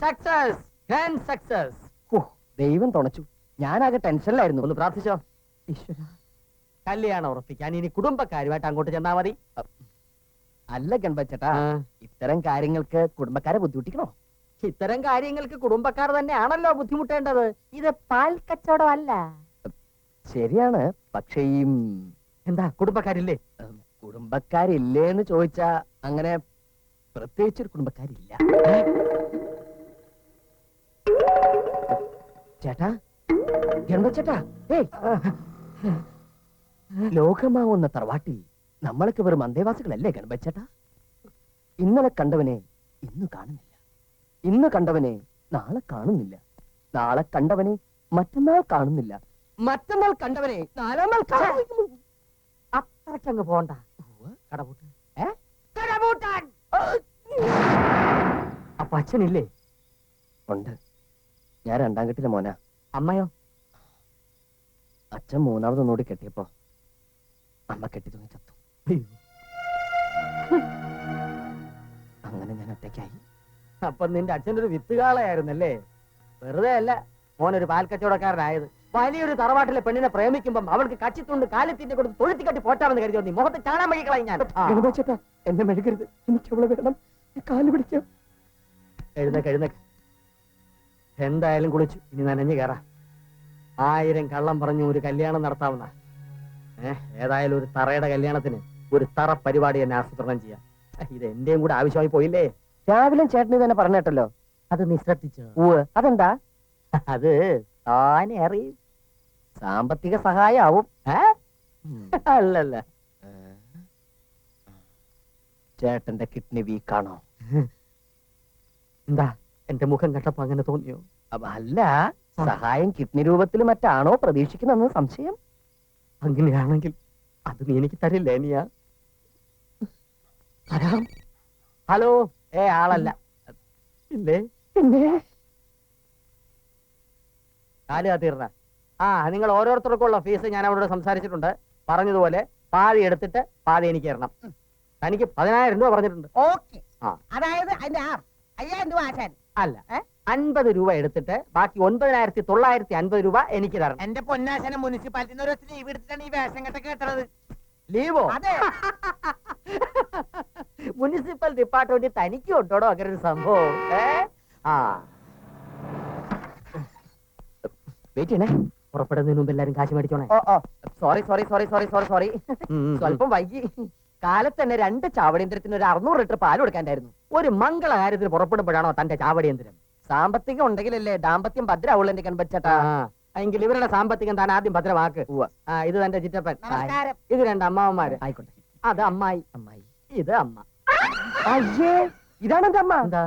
Success, grand success. ദൈവം തുണച്ചു. ഞാനാകെ ടെൻഷനിലായിരുന്നു. ഒന്ന് പ്രാർത്ഥിച്ചോ. ഈശ്വര. കല്യാണം ഉറപ്പിക്കാൻ ഇനി കുടുംബക്കാരുമായിട്ട് അങ്ങോട്ട് ചെന്നാ മതി. അല്ല ഗണപച്ചേട്ടാ, ആ. ഇത്തരം കാര്യങ്ങൾക്ക് കുടുംബക്കാരെ ബുദ്ധിമുട്ടിക്കണോ? ഇത്തരം കാര്യങ്ങൾക്ക് കുടുംബക്കാർ തന്നെയാണല്ലോ ബുദ്ധിമുട്ടേണ്ടത്. ഇത് പാൽ കച്ചവടമല്ല. ശരിയാണ്. പക്ഷേ ഈ എന്താ കുടുംബക്കാരില്ലേ? കുടുംബക്കാരില്ലേന്ന് ചോദിച്ചാ അങ്ങനെ പ്രത്യേകിച്ചൊരു കുടുംബക്കാരില്ല. ചേട്ടാ, ഗണപച്ചേട്ടാ, ഏയ്, ലോകമാവുന്ന തറവാട്ടിൽ നമ്മളൊക്കെ വെറും അന്തേവാസികളല്ലേ ഗണപച്ചേട്ടാ? ഇന്നലെ കണ്ടവനെ ഇന്ന് കാണുന്നില്ല, ഇന്ന് കണ്ടവനെ നാളെ കാണുന്നില്ല, നാളെ കണ്ടവനെ മറ്റന്നാൾ കാണുന്നില്ല, മറ്റന്നാൾ കണ്ടവനെ നാലാം നാൾ കാണുന്നു. അത്രക്കങ്ങ് പോണ്ട. കടപൂട്ട്. കടപൂട്ടാൻ. അപ്പൊ അച്ഛനില്ലേ? ഉണ്ട്. ഞാൻ രണ്ടാം കെട്ടിലെ മോനാ. അമ്മയോ? അച്ഛൻ മൂന്നാമതൊന്നുകൂടി കെട്ടിയപ്പോ അമ്മ കെട്ടി തൂങ്ങി ചത്തു. അങ്ങനെ ഞാൻ ഒറ്റയ്ക്കായി. അപ്പൊ നിന്റെ അച്ഛൻ്റെ ഒരു വിത്തുകാളയായിരുന്നല്ലേ? വെറുതെ അല്ല മോനൊരു പാൽ കച്ചവടക്കാരനായത്. വലിയൊരു തറവാട്ടിലെ പെണ്ണിനെ പ്രേമിക്കുമ്പം അവൾക്ക് കച്ചിത്തുണ്ട് കാലിത്തിന്റെ കൊടുത്ത് തൊഴുത്തി കെട്ടി പോറ്റാമെന്ന് കരുതി നീ മുഖത്ത് ചാണാൻ വഴികളായി. ഞാൻ ഗണപച്ചേട്ടാ, എന്നെ മെഴുകരുത്. എനിക്ക് അവളെ വേണം. കാല് പിടിക്കാം. എഴുന്നേക്ക്. എന്തായാലും കുളിച്ചു, ഇനി നനഞ്ഞു കയറാ. 1000 കള്ളം പറഞ്ഞു ഒരു കല്യാണം നടത്താവുന്ന. ഏതായാലും ഒരു തറയുടെ കല്യാണത്തിന് ഒരു തറ പരിപാടി എന്നെ ആസൂത്രണം ചെയ്യാം. ഇത് എന്റെയും കൂടെ ആവശ്യമായി പോയില്ലേ? രാവിലെ ചേട്ടന് തന്നെ പറഞ്ഞിട്ടല്ലോ. അത് നീ ശ്രദ്ധിച്ചോ? അതെന്താ? അത് താനെ അറിയും. സാമ്പത്തിക സഹായാവും. അല്ലല്ല, ചേട്ടന്റെ കിഡ്നി വീക്കാണോ? എന്താ എന്റെ മുഖം കണ്ടപ്പോ അങ്ങനെ തോന്നിയോ? അല്ല, സഹായം കിഡ്നി രൂപത്തിൽ മറ്റാണോ പ്രതീക്ഷിക്കുന്ന സംശയം. അങ്ങനെയാണെങ്കിൽ അത് നീ എനിക്ക് തരില്ലേ? നീയാ? ഹലോ, ആളല്ല. ഇല്ലേ? പിന്നെ കാല് കാത്തിരണ. നിങ്ങൾ ഓരോരുത്തർക്കുള്ള ഫീസ് ഞാൻ അവരോട് സംസാരിച്ചിട്ടുണ്ട്. പറഞ്ഞതുപോലെ പാതി എടുത്തിട്ട് പാതി എനിക്ക് തരണം. തനിക്ക് 10,000 രൂപ പറഞ്ഞിട്ടുണ്ട്. ഓക്കെ. അതായത് അതിന്റെ 5000 രൂപ ആശാൻ. അല്ല, 50 രൂപ എടുത്തിട്ട് ബാക്കി 9,950 രൂപ എനിക്ക് തരണം. എന്റെ പൊന്നാശന മുനിസിപ്പാലിറ്റി ഒരു ലീവ് എടുത്തിട്ടാണ് ഈ വേഷം കെട്ടൊക്കെ കേട്ടത്. ലീവോ? അതെ. മുനിസിപ്പൽ ഡിപ്പാർട്ട്മെന്റിൽ തനിക്ക് ഉണ്ടോടോ അങ്ങനെ ഒരു സംഭവം? വെയിറ്റ് ചെയ്യണേ. പുറപ്പെടുന്നതിന് മുമ്പ് എല്ലാരും കാശ് മേടിച്ചോണേ. സോറി. സ്വല്പം വൈകി. കാലത്ത് തന്നെ 2 ചാവടിയന്ത്രത്തിന് ഒരു 600 ലിറ്റർ പാൽ കൊടുക്കാണ്ടായിരുന്നു. ഒരു മംഗളകാര്യത്തിന് പുറപ്പെടുമ്പോഴാണോ തന്റെ ചാവടിയന്ത്രം? സാമ്പത്തികം ഉണ്ടെങ്കിലല്ലേ ദാമ്പത്യം ഭദ്രാവുള്ളൂ എന്റെ കൺപച്ചേട്ടാ. എങ്കിൽ ഇവരുടെ സാമ്പത്തികം താൻ ആദ്യം ഭദ്രമാക്ക്. ഇത് തന്റെ ചിറ്റപ്പൻ, നമസ്കാരം. ഇത് 2 അമ്മാവന്മാര്. ആയിക്കോട്ടെ. അത് അമ്മായി, ഇത് അമ്മ. അയ്യേ, ഇതാണ് എന്റെ അമ്മ. എന്താ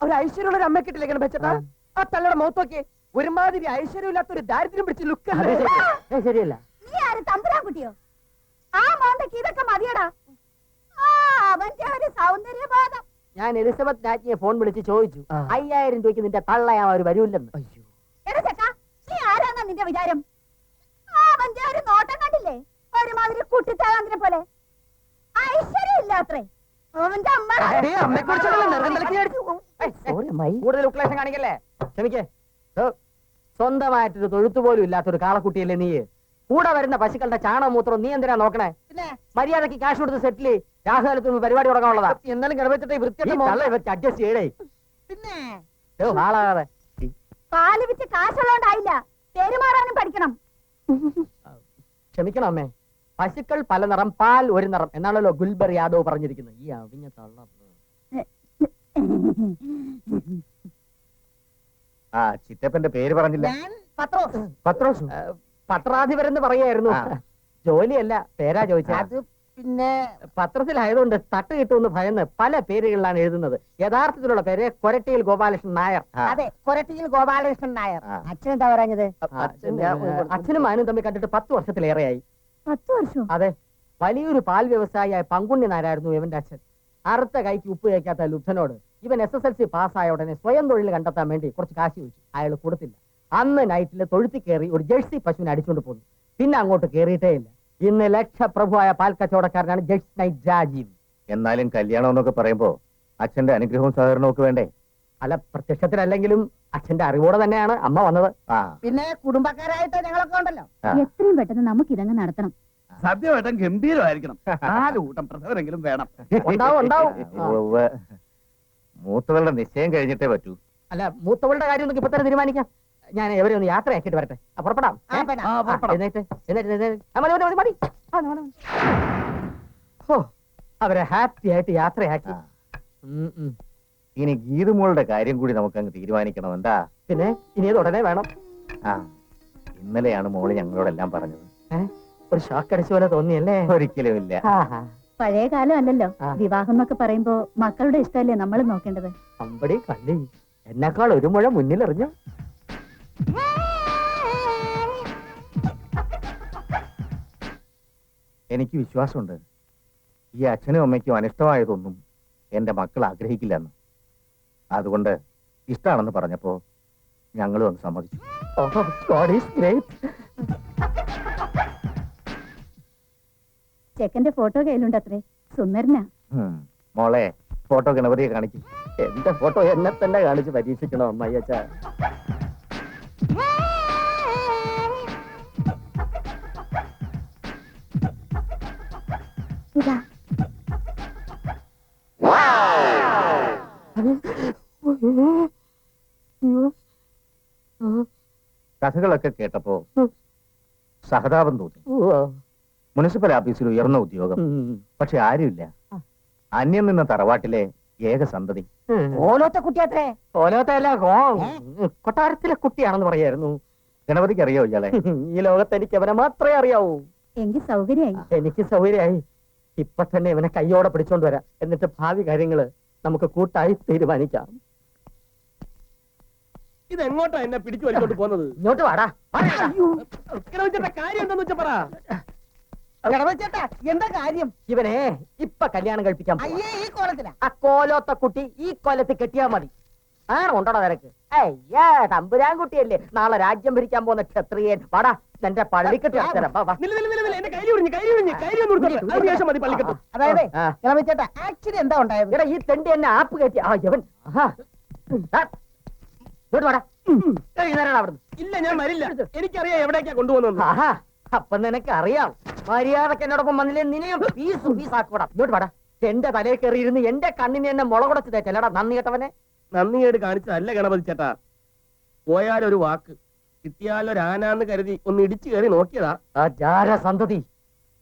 ഒരു ഐശ്വര്യമുള്ള ഒരു അമ്മ കിട്ടില്ലേ കൺപച്ചേട്ടാ? ആ തള്ളയുടെ മുഖത്തൊക്കെ ഒരുമാതിരി ഐശ്വര്യമില്ലാത്ത ഒരു ദാരിദ്ര്യം പിടിച്ച ലുക്ക്. ശരിയല്ല. നീ ആര് തമ്പുരാൻ കുട്ടിയോ? ആ മോന്തക്ക് ഇതൊക്കെ മതിയടാ. അവന്റെ ഒരു സൗന്ദര്യബോധം. ഞാൻ എലിസബത്ത് രാജ്ഞിയെ ഫോൺ വിളിച്ച് ചോദിച്ചു, 5000 രൂപയ്ക്ക് നിന്റെ തള്ളയാ അവർ വരൂല്ലെന്ന്. എടാ ചക്കാ, നീ ആരാന്നാ നിന്റെ വിചാരം? അവന്റെ ഒരു നോട്ടം കണ്ടില്ലേ? ഒരുമാതിരി കുട്ടിത്താകാന്തിനെ പോലെ. ഐശ്വര്യം ഇല്ലാത്രേ അവന്റെ അമ്മ. കൂടുതൽ ഉക്ലേശം കാണിക്കല്ലേ? ക്ഷമിക്കേ. സ്വന്തമായിട്ടൊരു തൊഴുത്തു പോലും ഇല്ലാത്തൊരു കാളക്കുട്ടിയല്ലേ നീ? കൂടെ വരുന്ന പശുക്കളുടെ ചാണകമൂത്രം നീ എന്തിനാ നോക്കണേ? മര്യാദക്ക് കാശ് കൊടുത്ത് സെറ്റിൽ രാഹുലത്തിന് പരിപാടി തുടങ്ങാനുള്ളതാ. എന്നാലും ഗണപച്ചേട്ടാ വൃത്തി അഡ്ജസ്റ്റ് ചെയ്യടേ. പിന്നെ ആളാകാതെ. പാല് വിറ്റ് കാശുള്ളോണ്ടായില്ല, പെരുമാറാനും പഠിക്കണം. ക്ഷമിക്കണം അമ്മേ. പശുക്കൾ പല നിറം, പാൽ ഒരു നിറം എന്നാണല്ലോ ഗുൽബർ യാദവ് പറഞ്ഞിരിക്കുന്നത്. ഈ അവിഞ്ഞ തള്ള. ചിറ്റപ്പന്റെ പേര് പറഞ്ഞില്ല. ഞാൻ പത്രോസ്. പത്രോസ്. പത്രാധിപരെന്ന് പറയായിരുന്നു. ജോലിയല്ല, പേരാ ചോദിച്ചത്. അത് പിന്നെ പത്രത്തിലായതുകൊണ്ട് തട്ട് കിട്ടുമെന്ന് ഭയന്ന് പല പേരുകളിലാണ് എഴുതുന്നത്. യഥാർത്ഥത്തിലുള്ള പേര് കൊരട്ടിയിൽ ഗോപാലകൃഷ്ണൻ നായർ. അതെ, കൊരട്ടിയിൽ ഗോപാലകൃഷ്ണൻ നായർ. അച്ഛൻ എന്താ പറഞ്ഞത്? അച്ഛനും മകനും തമ്മിൽ കണ്ടിട്ട് 10 വർഷത്തിലേറെയായി. 10 വർഷം? അതെ, വലിയൊരു പാൽ വ്യവസായിയായ പങ്കുണ്ണി നായരായിരുന്നു ഇവന്റെ അച്ഛൻ. അറുത്ത കൈക്ക് ഉപ്പ് കഴിക്കാത്ത ലുബ്ധനോട് ഇവൻ SSLC പാസ്സായ ഉടനെ സ്വയം തൊഴിൽ കണ്ടെത്താൻ വേണ്ടി കുറച്ച് കാശ് ചോദിച്ചു. അയാൾ കൊടുത്തില്ല. അന്ന് നൈറ്റിൽ തൊഴുത്തി കയറി ഒരു ജേഴ്സി പശുവിനെ അടിച്ചുകൊണ്ട് പോന്നു. പിന്നെ അങ്ങോട്ട് കയറിയിട്ടേ ഇല്ല. ഇന്ന് ലക്ഷപ്രഭുവായ പാൽ കച്ചവടക്കാരനാണ് ജഡ്ജ് നൈറ്റ് രാജീവ്. എന്നാലും കല്യാണം എന്നൊക്കെ പറയുമ്പോ അച്ഛന്റെ അനുഗ്രഹവും സഹകരണവും ഒക്കെ വേണ്ടേ? അല്ല, പ്രത്യക്ഷത്തിലല്ലെങ്കിലും അച്ഛന്റെ അറിവോടെ തന്നെയാണ് അമ്മ വന്നത്. പിന്നെ കുടുംബക്കാരായിട്ട് ഞങ്ങളൊക്കെ ഉണ്ടല്ലോ. എത്രയും പെട്ടെന്ന് നമുക്ക് ഇതങ്ങ് നടത്തണം. സദ്യവട്ടം ഗംഭീരമായിരിക്കണം. 4 കൂട്ടം പ്രസവരെങ്കിലും വേണം. ഉണ്ടാവും ഉണ്ടാവും. മൂത്തവളുടെ നിശ്ചയം കഴിഞ്ഞിട്ടേ പറ്റൂ. അല്ല, മൂത്തവളുടെ കാര്യം ഇപ്പൊ തന്നെ തീരുമാനിക്കാം. ഞാൻ എവരെ ഒന്ന് യാത്രയാക്കിയിട്ട് വരട്ടെ. പുറപ്പെടാം. എഴുന്നേറ്റ്. മതി മതി മതി. ഓ, അവരെ ഹാപ്പി ആയിട്ട് യാത്രയാക്കി. ഇനി ഗീതുമോളുടെ കാര്യം കൂടി നമുക്ക് അങ്ങ് തീരുമാനിക്കണം. എന്താ പിന്നെ ഇനി ഇത് ഉടനെ വേണം. ഇന്നലെയാണ് മോള് ഞങ്ങളോടെല്ലാം പറഞ്ഞത്. ഒരു ഷോക്ക് അടിച്ച പോലെ തോന്നിയല്ലേ? ഒരിക്കലും ഇല്ല. പഴയ കാലം അല്ലല്ലോ. ആ. വിവാഹം എന്നൊക്കെ പറയുമ്പോ മക്കളുടെ ഇഷ്ടമല്ലേ നമ്മൾ നോക്കേണ്ടത്. അമ്പടി കല്ലി എന്നെക്കാൾ ഒരു മുഴ മുന്നിലെറിഞ്ഞു. എനിക്ക് വിശ്വാസമുണ്ട്, ഈ അച്ഛനും അമ്മയ്ക്കും അനിഷ്ടമായതൊന്നും എന്റെ മക്കൾ ആഗ്രഹിക്കില്ലെന്ന്. അതുകൊണ്ട് ഇഷ്ടമാണെന്ന് പറഞ്ഞപ്പോ ഞങ്ങളും ഒന്ന് സമ്മതിച്ചു. ഓഹോ, God is great. ചെക്കന്റെ ഫോട്ടോ കയ്യിലുണ്ടത്രേ. സുന്ദരനാ. മോളെ, ഫോട്ടോ ഗണപതിയെ കാണിക്കും. എന്റെ ഫോട്ടോ എന്നെ തന്നെ കാണിച്ച് പരീക്ഷിക്കണോ അമ്മയ്യച്ച? ഇതാ കഥകളൊക്കെ കേട്ടപ്പോ സഹതാപം തോന്നി. മുനിസിപ്പൽ ഓഫീസിൽ ഉയർന്ന ഉദ്യോഗം, പക്ഷെ ആരുമില്ല. അന്യം നിന്ന തറവാട്ടിലെ ഏക സന്തതി. ഓലോത്തെ കുട്ടിയത്രേ. ഓലോത്തല്ല, കൊട്ടാരത്തിലെ കുട്ടിയാണെന്ന് പറയായിരുന്നു. ഗണപതിക്ക് അറിയോ ഇയാളെ? ഈ ലോകത്ത് എനിക്ക് അവനെ മാത്രമേ അറിയാവൂ. എങ്കിൽ സൗകര്യായി. എനിക്ക് സൗകര്യമായി. ഇപ്പൊ തന്നെ ഇവനെ കയ്യോടെ പിടിച്ചോണ്ട് വരാം. എന്നിട്ട് ഭാവി കാര്യങ്ങള് നമുക്ക് കൂട്ടായി തീരുമാനിക്കാം. ഇതെങ്ങോട്ടാ എന്നെ പിടിച്ചു വലിച്ചോണ്ട് പോകുന്നത്? ഇങ്ങോട്ട് വാടാ. കാര്യം എന്താന്ന് വെച്ചാ പറ. ഗണപതിച്ചേട്ടാ, എന്താ കാര്യം? ഇവനെ ഇപ്പൊ കല്യാണം കഴിപ്പിക്കാൻ പോവാ. അയ്യേ, ഈ കോലത്തിലാ? ആ കോലോത്ത കുട്ടി ഈ കൊല്ലത്തിൽ കെട്ടിയാ മതി. ആണോ ഉണ്ടോടാ നിനക്ക്? അയ്യാ, തമ്പുരാൻ കുട്ടിയല്ലേ, നാളെ രാജ്യം ഭരിക്കാൻ പോകുന്ന ക്ഷത്രിയൻ. വാടാ, എന്റെ പള്ളിക്കെട്ട് അക്ഷരം. അതായത് ഗണപതിച്ചേട്ടാ, ആക്ച്വലി എന്താ ഉണ്ടായത്? എടാ, ഈ തെണ്ടി എന്നെ ആപ്പ് കയറ്റി. ആ യവൻ. ഇങ്ങോട്ട് വാടാ. അവിടുന്ന്. ഇല്ല, ഞാൻ വരില്ല. എനിക്കറിയാം എവിടേക്കാ കൊണ്ടുപോകുന്നത്. ആഹാ, അപ്പൊ നിനക്ക് അറിയാം. മര്യാദക്ക് എന്നോടൊപ്പം വന്നില്ലേ നിന്നെയും പീസ് ആക്കൂടാ. ഇങ്ങോട്ട് വാടാ. എന്റെ തലയിൽ കയറിയിരുന്ന് എന്റെ കണ്ണിനെ എന്നെ മുളകുടച്ച് തേച്ചല്ലടാ നന്ദി കേട്ടവനെ. നന്ദിയേട് കാണിച്ചതല്ല ഗണപതി ചേട്ടാ. പോയാലൊരു വാക്ക്, കിട്ടിയാലൊരാനാന്ന് കരുതി ഒന്ന് ഇടിച്ചു കയറി നോക്കിയതാ. ആ ജാരസന്തതി,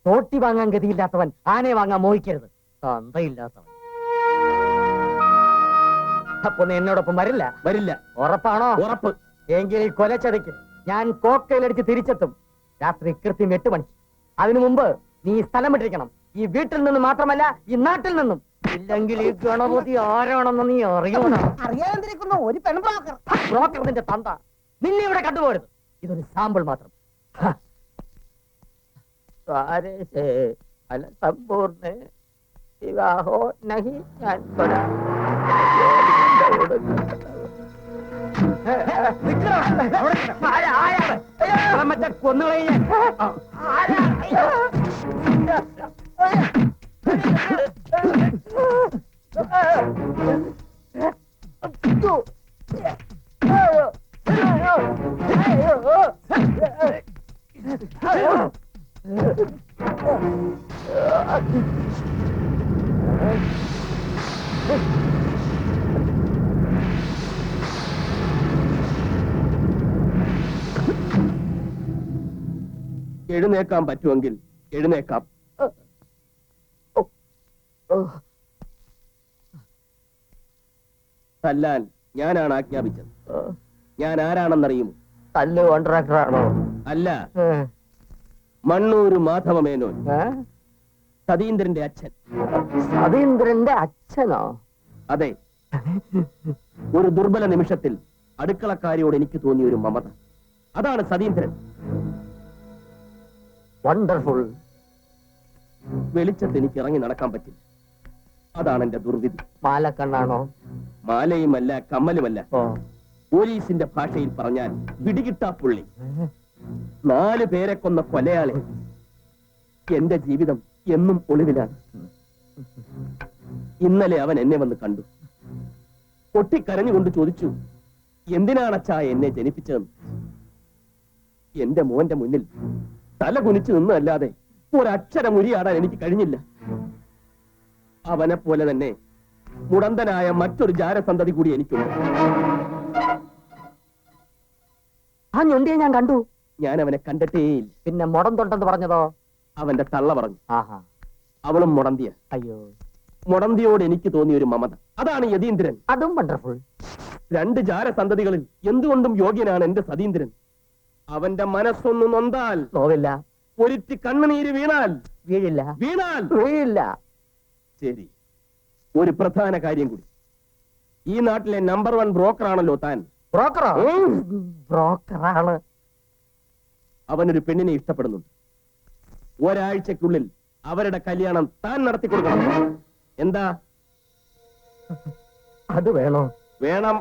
തോട്ടി വാങ്ങാൻ ഗതിയില്ലാത്തവൻ ആനയെ വാങ്ങാൻ മോഹിക്കരുത്. തന്തയില്ലാത്തവൻ. അപ്പൊ നീ എന്നോടൊപ്പം വരില്ല? വരില്ല. ഉറപ്പാണോ? ഉറപ്പ്. എങ്കിൽ ഈ കൊലച്ചതയ്ക്ക് ഞാൻ കോക്കയിലടിച്ച് തിരിച്ചെത്തും. രാത്രി കൃത്യം 8 മണിക്ക്. അതിനു മുമ്പ് നീ ഈ സ്ഥലം വിട്ടിരിക്കണം. ഈ വീട്ടിൽ നിന്ന് മാത്രമല്ല, ഈ നാട്ടിൽ നിന്നും. ഇല്ലെങ്കിൽ ഈ ഗണപതി ആരാണെന്ന് നീ അറിയണം. അറിയാതിരിക്കുന്നു ഒരു പെൺബ്രോക്കർ. ബ്രോക്കർ നിന്റെ തന്ത. നിന്നെ ഇവിടെ കണ്ടുപോരുത്. ഇതൊരു സാമ്പിൾ മാത്രം. സമ്പൂർണ്ണ വിവാഹോ നഹി. ഞാൻ മറ്റേ കൊന്നുകളെ. എഴുന്നേക്കാൻ പറ്റുമെങ്കിൽ എഴുന്നേക്കാം. തല്ലാൻ ഞാനാണ് ആജ്ഞാപിച്ചത്. ഞാൻ ആരാണെന്നറിയുമോ? തല്ല് കോൺട്രാക്ടറാണോ? അല്ല, മണ്ണൂര് മാധവമേനോൻ, സതീന്ദ്രന്റെ അച്ഛൻ. സതീന്ദ്രന്റെ അച്ഛനോ? അതെ. ഒരു ദുർബല നിമിഷത്തിൽ അടുക്കളക്കാരിയോട് എനിക്ക് തോന്നിയ ഒരു മമത, അതാണ് സതീന്ദ്രൻ. വണ്ടർഫുൾ. വെളിച്ചത്ത് എനിക്ക് ഇറങ്ങി നടക്കാൻ പറ്റില്ല. അതാണ് എന്റെ ദുർവിധി. മാലക്കണ്ണാണോ? മാലയുമല്ല, കമ്മലുമല്ല. പോലീസിന്റെ ഭാഷയിൽ പറഞ്ഞാൽ പിടികിട്ടാ പുള്ളി. 4 പേരെ കൊന്ന കൊലയാളി. എന്റെ ജീവിതം എന്നും ഒളിവിലാണ്. ഇന്നലെ അവൻ എന്നെ വന്ന് കണ്ടു. പൊട്ടിക്കരഞ്ഞുകൊണ്ട് ചോദിച്ചു, എന്തിനാണച്ചാ എന്നെ ജനിപ്പിച്ചതെന്ന്. എന്റെ മോന്റെ മുന്നിൽ തല കുനിച്ചു നിന്നല്ലാതെ ഒരക്ഷരം ഉരിയാടാൻ എനിക്ക് കഴിഞ്ഞില്ല. അവനെ പോലെ തന്നെ മുടന്തനായ മറ്റൊരു ജാരസന്തതി കൂടി എനിക്കുണ്ട്. ആ ഞൊണ്ടിയെ ഞാൻ കണ്ടു. ഞാൻ അവനെ കണ്ടിട്ടേയില്ല. പിന്നെ മുടം തൊണ്ടെന്ന് പറഞ്ഞതോ? അവന്റെ തള്ള പറഞ്ഞു. ആഹാ, അവളും മുടന്തിയ. അയ്യോ, മുടന്തിയോട് എനിക്ക് തോന്നിയ ഒരു മമത, അതാണ് യതീന്ദ്രൻ. അതും വണ്ടർഫുൾ. രണ്ട് ജാരസന്തതികളിൽ എന്തുകൊണ്ടും യോഗ്യനാണ് എന്റെ സതീന്ദ്രൻ. അവന്റെ മനസ്സൊന്നു നൊന്താൽ, നോവില്ല, ഒരിറ്റ് കണ്ണുനീര് വീണാൽ, വീഴില്ല, വീഴില്ല. ശരി, ഒരു പ്രധാന കാര്യം കൂടി. ഈ നാട്ടിലെ നമ്പർ 1 ബ്രോക്കറാണല്ലോ താൻ. ബ്രോക്കറോ? ബ്രോക്കറാണ്. അവനൊരു പെണ്ണിനെ ഇഷ്ടപ്പെടുന്നുണ്ട്. ഒരാഴ്ചക്കുള്ളിൽ അവരുടെ കല്യാണം താൻ നടത്തി കൊടുക്കണം. എന്താ? അത് വേണോ? വേണം.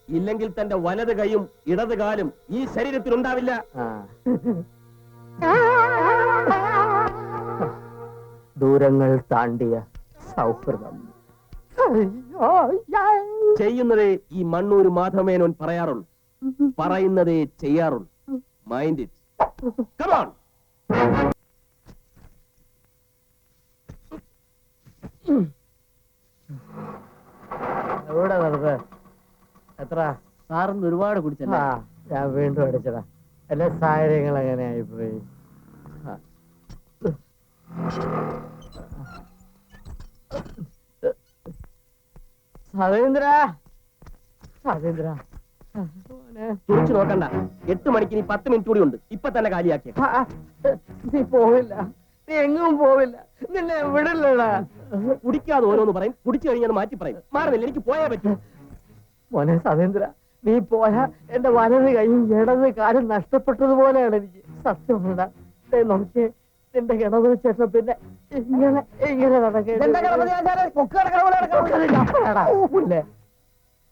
ഇല്ലെങ്കിൽ തന്റെ വലത് കൈയും ഇടത് കാലും ഈ ശരീരത്തിൽ ഉണ്ടാവില്ല. ദൂരങ്ങൾ താണ്ടിയ സൗഹൃദം ചെയ്യുന്നതേ ഈ മണ്ണൂര് മാധവമേനോൻ പറയാറുള്ളൂ, പറയുന്നതേ ചെയ്യാറുള്ളൂ. Mind it. Come on. എവിടെ നടന്നത്? എത്ര? സാറിന്ന് ഒരുപാട് കുടിച്ചല്ലേ? ഞാൻ വീണ്ടും അടിച്ചതാ. എന്റെ സാഹചര്യങ്ങൾ അങ്ങനെ ആയിപ്പോയി. സതീന്ദ്ര, സതീന്ദ്ര, തുറച്ചു നോക്കണ്ട. 8 മണിക്ക് ഇനി 10 മിനിറ്റ് കൂടി ഉണ്ട്. ഇപ്പൊ തന്നെ കാലിയാക്കിയ. നീ പോവില്ല, നീ എങ്ങും പോവില്ല, നിന്നെ വിടില്ലടാ. കുടിക്കാതെ ഓരോന്ന് പറയും, കുടിച്ചു കഴിഞ്ഞാൽ മാറ്റി പറയും. മാറുന്നില്ല, എനിക്ക് പോയാ പറ്റും. മോനെ സതീന്ദ്ര, നീ പോയാ എന്റെ വലത് കൈയും ഇടത് കാലും നഷ്ടപ്പെട്ടതുപോലെയാണ് എനിക്ക്. സത്യമുണ്ട. നോക്കിയേ, നിന്റെ കിണറ് വെച്ചിട്ട് പിന്നെ ഇങ്ങനെ ഇങ്ങനെ നടക്കേ.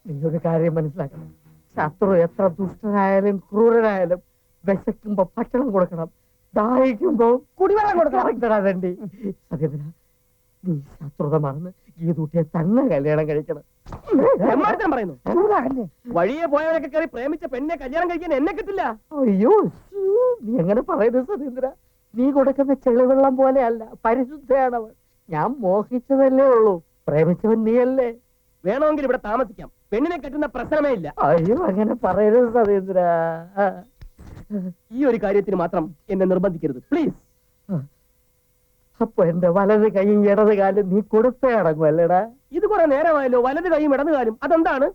നീ ഒരു കാര്യം മനസ്സിലാക്കണം. ശത്രു എത്ര ദുഷ്ടനായാലും ക്രൂരനായാലും വിശക്കുമ്പോ ഭക്ഷണം കൊടുക്കണം, ദാഹിക്കുമ്പോ കുടിവെള്ളം കൊടുക്കണം. വേണ്ടി സത്യത്തിന നീ ശത്രുത മറന്ന് ഗീതൂട്ടിയെ തന്നെ കല്യാണം കഴിക്കണം. പറയുന്നു, വഴിയെ പോയവരൊക്കെ കയറി പ്രേമിച്ച പെണ്ണെ കല്യാണം കഴിക്കാൻ എന്നെ കിട്ടില്ല. അയ്യോ, നീ എങ്ങനെ പറയുന്നു സതീന്ദ്ര? നീ കൊടുക്കുന്ന ചെളിവെള്ളം പോലെയല്ല, പരിശുദ്ധയാണവൻ. ഞാൻ മോഹിച്ചതല്ലേ ഉള്ളൂ, പ്രേമിച്ചവൻ നീയല്ലേ. വേണമെങ്കിൽ ഇവിടെ താമസിക്കാം, പെണ്ണിനെ കെട്ടുന്ന പ്രശ്നമേ ഇല്ല. അയ്യോ, അങ്ങനെ പറയരുത് സതീന്ദ്ര. ഈ ഒരു കാര്യത്തിന് മാത്രം എന്നെ നിർബന്ധിക്കരുത്, പ്ലീസ്. അപ്പൊ എന്റെ വലത് കൈയും ഇടത് കാലും നീ കൊടുത്തേ അടങ്ങും അല്ലേടാ? ഇത് കുറെ നേരമായല്ലോ, വലത് കൈയും ഇടത് കാലും. അതെന്താണ്?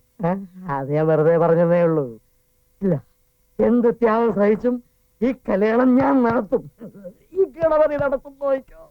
അത് ഞാൻ വെറുതെ പറഞ്ഞതേ ഉള്ളൂ. ഇല്ല, എന്ത് ത്യാഗം സഹിച്ചും ഈ കല്യാണം ഞാൻ നടത്തും. ഈ ഗണപതി നടത്തും. നോക്കോ.